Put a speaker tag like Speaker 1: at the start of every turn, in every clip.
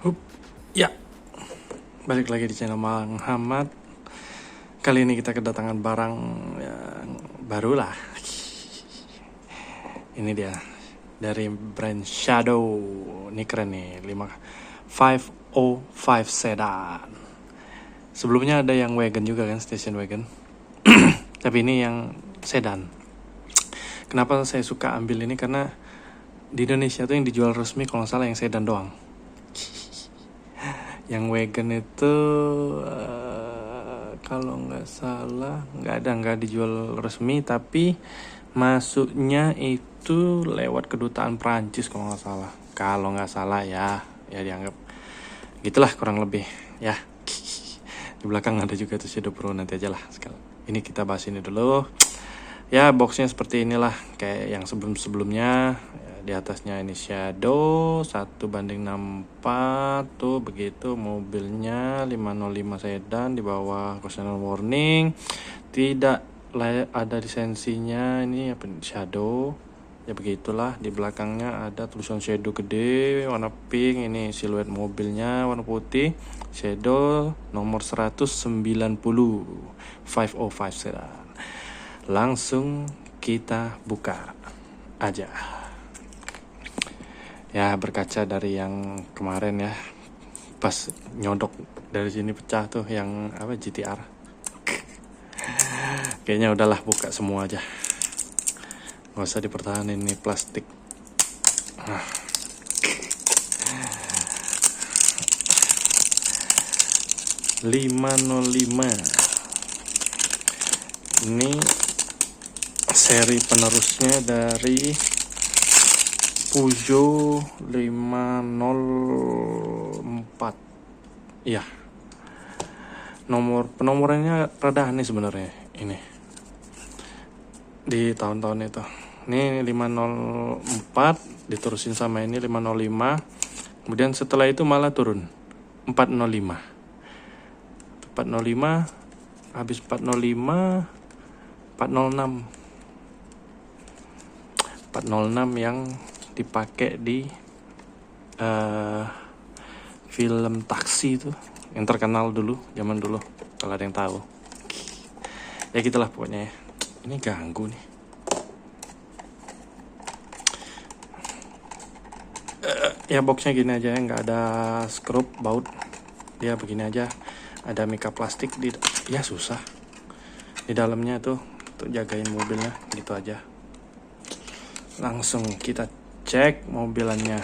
Speaker 1: Hup, ya, balik lagi di channel Malang Hamad. Kali ini kita kedatangan barang yang baru lah. Ini dia dari brand Shadow. Ini keren nih, 505 sedan. Sebelumnya ada yang wagon juga kan, station wagon. Tapi ini yang sedan. Kenapa saya suka ambil ini? Karena di Indonesia tuh yang dijual resmi kalau nggak salah yang sedan doang. Yang wagon itu kalau nggak salah nggak dijual resmi, tapi masuknya itu lewat kedutaan Prancis kalau nggak salah ya dianggap gitulah kurang lebih ya. Di belakang ada juga tuh Shadow Pro, nanti aja lah sekali. Ini kita bahas ini dulu. Ya, boxnya seperti inilah kayak yang sebelumnya. Di atasnya ini Shadow 1:64 tuh begitu. Mobilnya 505 sedan, di bawah caution warning, tidak ada lisensinya. Ini apa, Shadow ya begitulah. Di belakangnya ada tulisan Shadow gede warna pink. Ini siluet mobilnya warna putih. Shadow nomor 190 505 sedan. Langsung kita buka aja. Ya, berkaca dari yang kemarin ya, pas nyodok dari sini pecah tuh yang apa, GTR. Kayaknya udahlah, buka semua aja, nggak usah dipertahanin nih plastik. 505 ini seri penerusnya dari Peugeot 504. Iya. Penomorannya rada aneh sebenarnya ini. Di tahun-tahun itu. Ini 504 diterusin sama ini 505. Kemudian setelah itu malah turun 405. 405 habis 405 406 yang dipakai di film taksi itu yang terkenal dulu, zaman dulu, kalau ada yang tahu ya gitulah pokoknya ya. Ini ganggu nih. Ya boxnya gini aja ya, nggak ada skrup baut ya, begini aja. Ada mika plastik ya susah di dalamnya tuh untuk jagain mobilnya, gitu aja. Langsung kita cek mobilannya.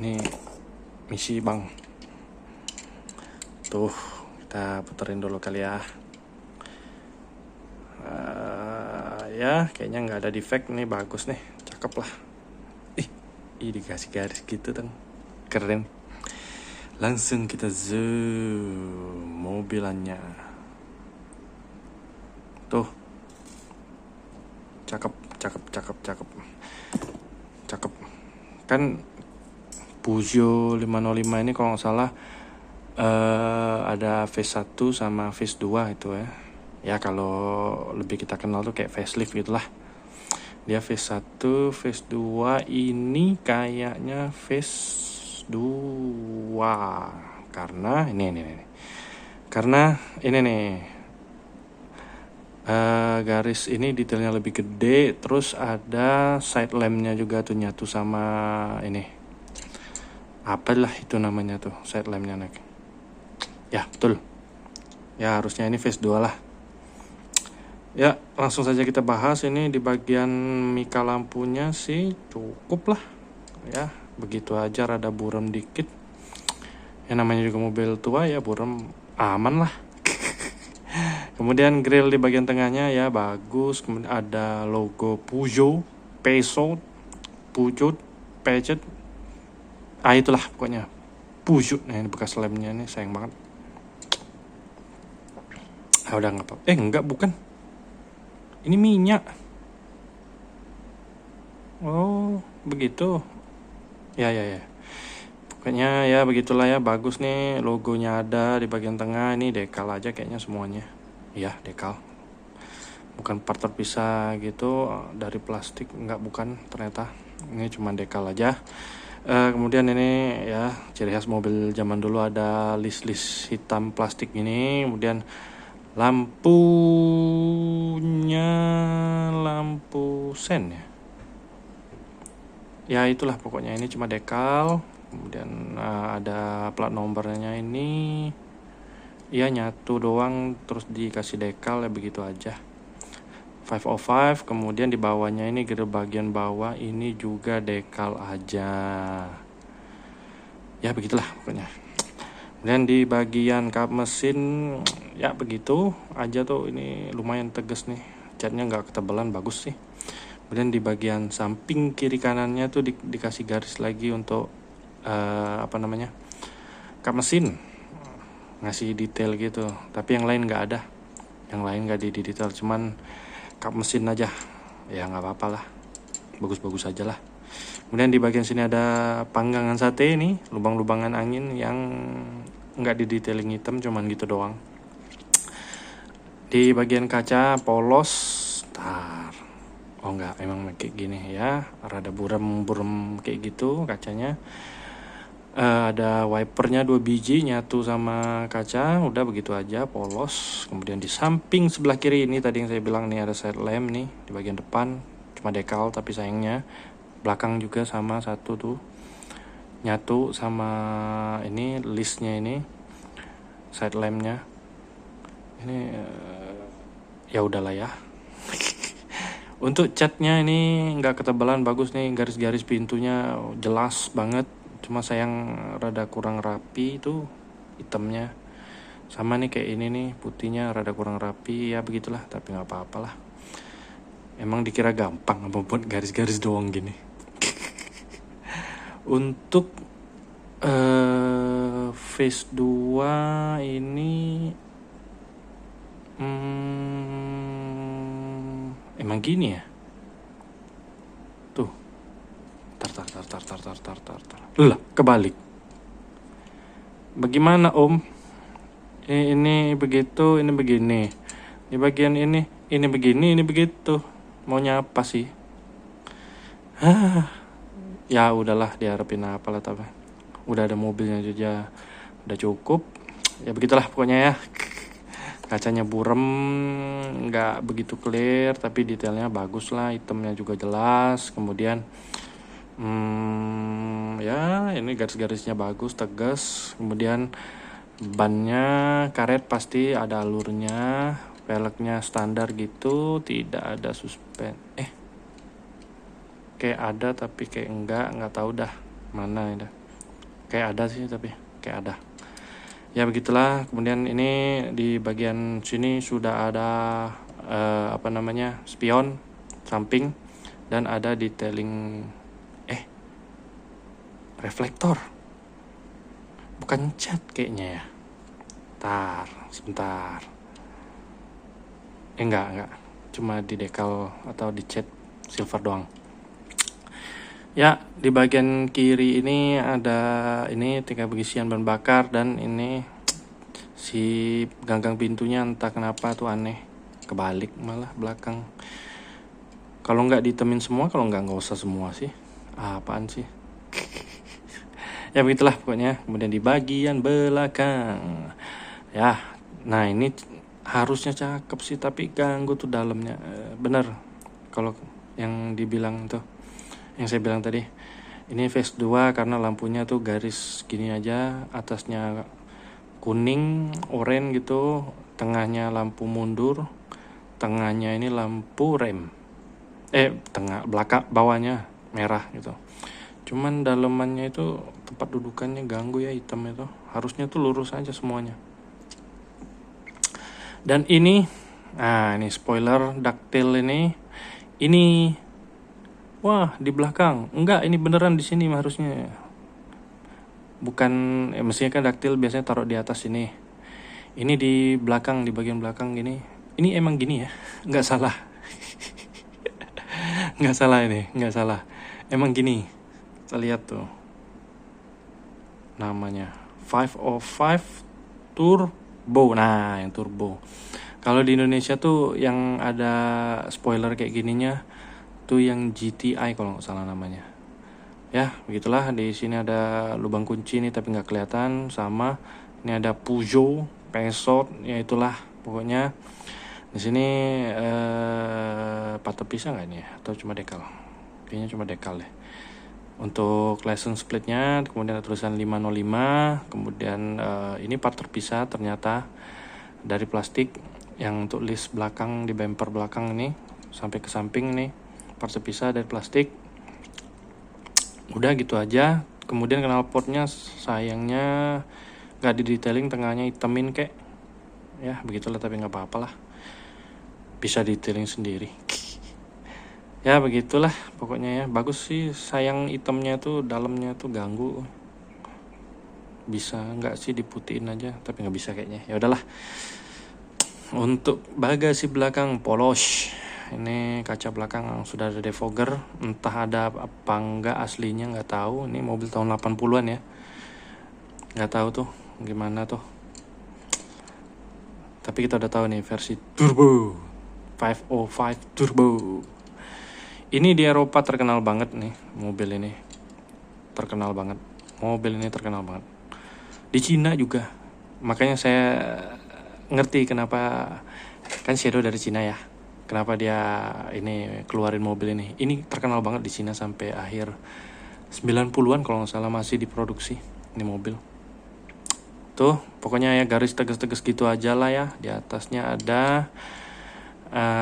Speaker 1: Ini misi bang. Tuh, kita puterin dulu kali ya. Ya, kayaknya nggak ada defect nih, bagus nih, cakep lah. Ih, dikasih garis gitu kan, keren. Langsung kita zoom mobilannya. Tuh, cakep. Kan Peugeot 505 ini kalau nggak salah ada phase 1 sama phase 2 itu ya. Ya kalau lebih kita kenal tuh kayak facelift gitulah. Dia phase 1, phase 2 ini kayaknya phase 2 karena ini. Karena ini nih. Garis ini detailnya lebih gede, terus ada side lampnya juga tuh nyatu sama ini, apalah itu namanya tuh, side lampnya naik. Ya betul, ya harusnya ini phase 2 lah. Ya langsung saja kita bahas. Ini di bagian mika lampunya sih cukup lah ya, begitu aja, rada buram dikit ya, namanya juga mobil tua ya, buram aman lah. Kemudian grill di bagian tengahnya ya bagus. Kemudian ada logo Peugeot, Peugeot. Itulah pokoknya Peugeot. Nah ini bekas lemnya nih, sayang banget. Udah nggak apa. Enggak, bukan. Ini minyak. Oh begitu. Ya. Pokoknya ya begitulah ya, bagus nih, logonya ada di bagian tengah. Ini dekal aja kayaknya semuanya. Ya dekal, bukan part terpisah gitu dari plastik, bukan ternyata. Ini cuma dekal aja. Kemudian ini ya ciri khas mobil zaman dulu, ada list-list hitam plastik ini. Kemudian lampunya lampu sen ya. Ya itulah pokoknya, ini cuma dekal. Kemudian ada plat nomornya ini. Ya nyatu doang, terus dikasih dekal ya, begitu aja. 505. Kemudian di bawahnya ini, grill bagian bawah ini juga dekal aja. Ya begitulah pokoknya. Kemudian di bagian kap mesin ya begitu aja tuh, ini lumayan tegas nih, catnya nggak ketebalan, bagus sih. Kemudian di bagian samping kiri kanannya tuh dikasih garis lagi untuk kap mesin, ngasih detail gitu. Tapi yang lain nggak ada, yang lain nggak di detail, cuman kap mesin aja. Ya nggak apa-apa lah, bagus-bagus aja lah. Kemudian di bagian sini ada panggangan sate nih, lubang-lubangan angin yang nggak di detailing hitam, cuman gitu doang. Di bagian kaca polos, enggak, memang kayak gini ya, rada buram-buram kayak gitu kacanya. Ada wipernya 2 biji nyatu sama kaca, udah begitu aja, polos. Kemudian di samping sebelah kiri ini tadi yang saya bilang nih, ada side lamp nih di bagian depan, cuma dekal tapi sayangnya. Belakang juga sama, satu tuh nyatu sama ini listnya, ini side lampnya ini. Ya udahlah ya. Untuk catnya ini nggak ketebalan, bagus nih, garis-garis pintunya jelas banget. Cuma sayang rada kurang rapi itu hitamnya. Sama nih kayak ini nih, putihnya rada kurang rapi, ya begitulah, tapi nggak apa-apa lah. Emang dikira gampang membuat garis-garis doang gini. Untuk phase 2 ini emang gini ya. Tuh. Tar. Lah, kebalik. Bagaimana, Om? Ini begitu, ini begini. Di bagian ini begini, ini begitu. Maunya apa sih? Ya udahlah, diharapin apalah, tapi udah ada mobilnya juga, udah cukup. Ya begitulah pokoknya ya. Kacanya burem, nggak begitu clear, tapi detailnya bagus lah, hitamnya juga jelas. Kemudian ya ini garis-garisnya bagus, tegas. Kemudian bannya karet pasti ada alurnya, velgnya standar gitu, tidak ada suspen. Kayak ada tapi kayak enggak tahu dah mana ini. Kayak ada sih tapi kayak ada. Ya begitulah. Kemudian ini di bagian sini sudah ada spion samping, dan ada detailing reflektor, bukan cat kayaknya ya. Sebentar. Enggak, cuma di dekal atau di cat silver doang. Ya, di bagian kiri ini ada ini tingkat pengisian bahan bakar, dan ini si ganggang pintunya entah kenapa tuh aneh, kebalik malah belakang. Kalau nggak ditemin semua, kalau nggak usah semua sih. Apaan sih? Ya begitulah pokoknya. Kemudian di bagian belakang, ya, nah ini harusnya cakep sih, tapi ganggu tuh dalamnya. Bener kalau yang dibilang tuh, yang saya bilang tadi, ini phase 2 karena lampunya tuh garis gini aja, atasnya kuning, oranye gitu, tengahnya lampu mundur, tengahnya ini lampu rem, belakang bawahnya merah gitu. Cuman dalamannya itu tempat dudukannya ganggu ya, hitam itu. Harusnya tuh lurus aja semuanya. Dan ini spoiler ductile ini wah, di belakang. Enggak, ini beneran di sini harusnya. Bukan, mestinya kan ductile biasanya taruh di atas ini. Ini di belakang, di bagian belakang gini. Ini emang gini ya, nggak salah. Nggak salah. Emang gini. Kita lihat tuh namanya 505 Turbo. Nah, yang turbo. Kalau di Indonesia tuh yang ada spoiler kayak gininya tuh yang GTI kalau nggak salah namanya. Ya begitulah, di sini ada lubang kunci nih tapi nggak kelihatan. Sama ini ada Peugeot Pesot, ya itulah pokoknya. Di sini patah pisah nggak nih atau cuma dekal? Kayaknya cuma dekal deh. Untuk license plate-nya kemudian ada tulisan 505. Kemudian ini part terpisah ternyata dari plastik. Yang untuk list belakang di bumper belakang ini sampai ke samping nih part terpisah dari plastik. Udah gitu aja. Kemudian knalpotnya sayangnya nggak di detailing, tengahnya hitamin kek. Ya begitulah, tapi nggak apa-apa lah, bisa detailing sendiri. Ya begitulah pokoknya ya. Bagus sih, sayang hitamnya tuh dalamnya tuh ganggu. Bisa nggak sih diputihin aja, tapi nggak bisa kayaknya. Ya udahlah. Untuk bagasi belakang polos. Ini kaca belakang sudah ada defogger, entah ada apa enggak aslinya nggak tahu. Ini mobil tahun 80-an ya, nggak tahu tuh gimana tuh. Tapi kita udah tahu nih versi turbo 505 turbo. Ini di Eropa terkenal banget nih mobil ini, terkenal banget. Mobil ini terkenal banget di Cina juga. Makanya saya ngerti kenapa, kan Shadow dari Cina ya, kenapa dia ini keluarin mobil ini. Ini terkenal banget di Cina sampai akhir 90-an kalau nggak salah masih diproduksi ini mobil. Tuh pokoknya ya garis tegas-tegas gitu aja lah ya. Di atasnya ada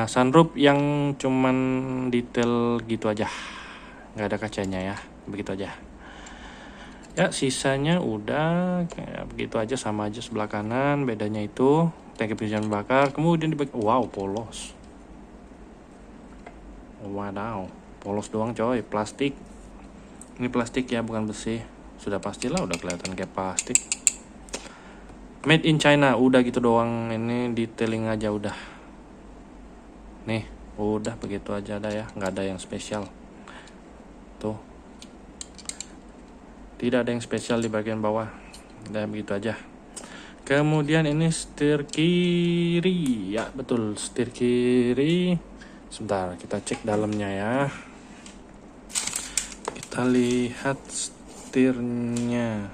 Speaker 1: sunroof yang cuman detail gitu aja, nggak ada kacanya ya, begitu aja. Ya sisanya udah kayak begitu aja, sama aja sebelah kanan. Bedanya itu tangki pengisian bakar. Kemudian wow polos. Wadaw, polos doang coy, plastik. Ini plastik ya, bukan besi. Sudah pastilah udah kelihatan kayak plastik. Made in China, udah gitu doang. Ini detailing aja udah. Nih, udah begitu aja ada ya, nggak ada yang spesial. Tuh. Tidak ada yang spesial di bagian bawah. Udah begitu aja. Kemudian ini setir kiri. Ya, betul, setir kiri. Sebentar, kita cek dalamnya ya. Kita lihat setirnya.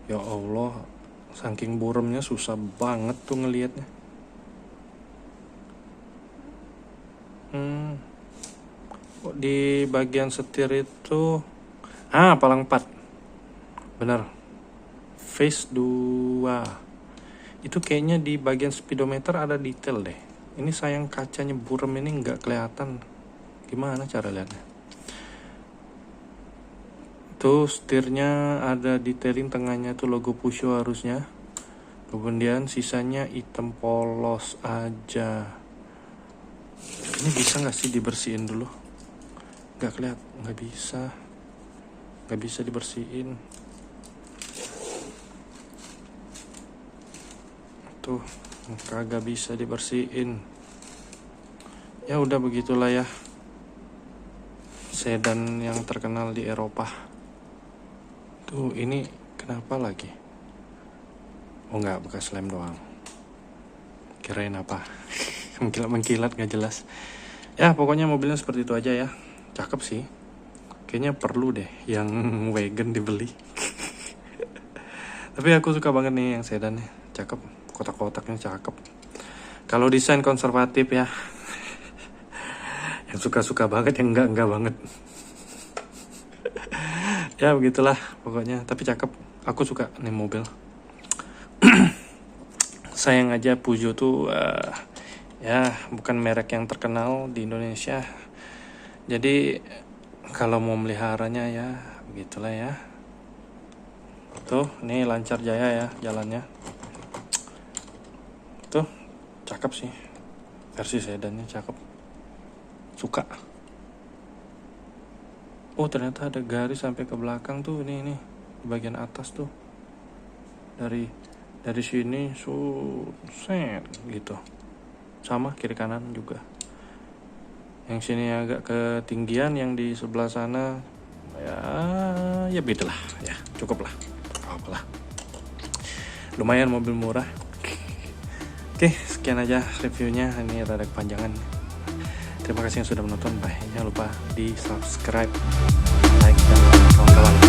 Speaker 1: Ya Allah, saking buremnya susah banget tuh ngelihatnya. Di bagian setir itu palang 4. Bener. Phase 2. Itu kayaknya di bagian speedometer ada detail deh. Ini sayang kacanya burem ini nggak kelihatan. Gimana cara lihatnya? Tuh setirnya ada detailing tengahnya tuh logo Peugeot harusnya. Kemudian sisanya hitam polos aja. Ini bisa nggak sih dibersihin dulu? Nggak kelihatan, nggak bisa dibersihin. Tuh kagak bisa dibersihin. Ya udah begitulah ya, sedan yang terkenal di Eropa. Tuh ini kenapa lagi? Oh enggak, bekas lem doang. Kirain apa? Mengkilat nggak jelas. Ya pokoknya mobilnya seperti itu aja ya. Cakep sih. Kayaknya perlu deh yang wagon dibeli. Tapi aku suka banget nih yang sedannya. Cakep. Kotak-kotaknya cakep. Kalau desain konservatif ya. Yang suka-suka banget, yang enggak banget. Ya begitulah pokoknya. Tapi cakep. Aku suka nih mobil. Sayang aja Peugeot tuh ya bukan merek yang terkenal di Indonesia. Jadi kalau mau meliharanya ya begitulah ya. Tuh, ini lancar jaya ya jalannya. Tuh, cakep sih. Versi sedannya cakep. Suka. Oh, ternyata ada garis sampai ke belakang tuh, ini di bagian atas tuh. Dari sini set gitu. Sama kiri kanan juga. Yang sini agak ketinggian, yang di sebelah sana ya beda lah ya, cukup lah, apalah, lumayan mobil murah. Oke, sekian aja reviewnya, ini rada kepanjangan. Terima kasih yang sudah menonton, bye. Jangan lupa di subscribe, like dan kawan-kawan.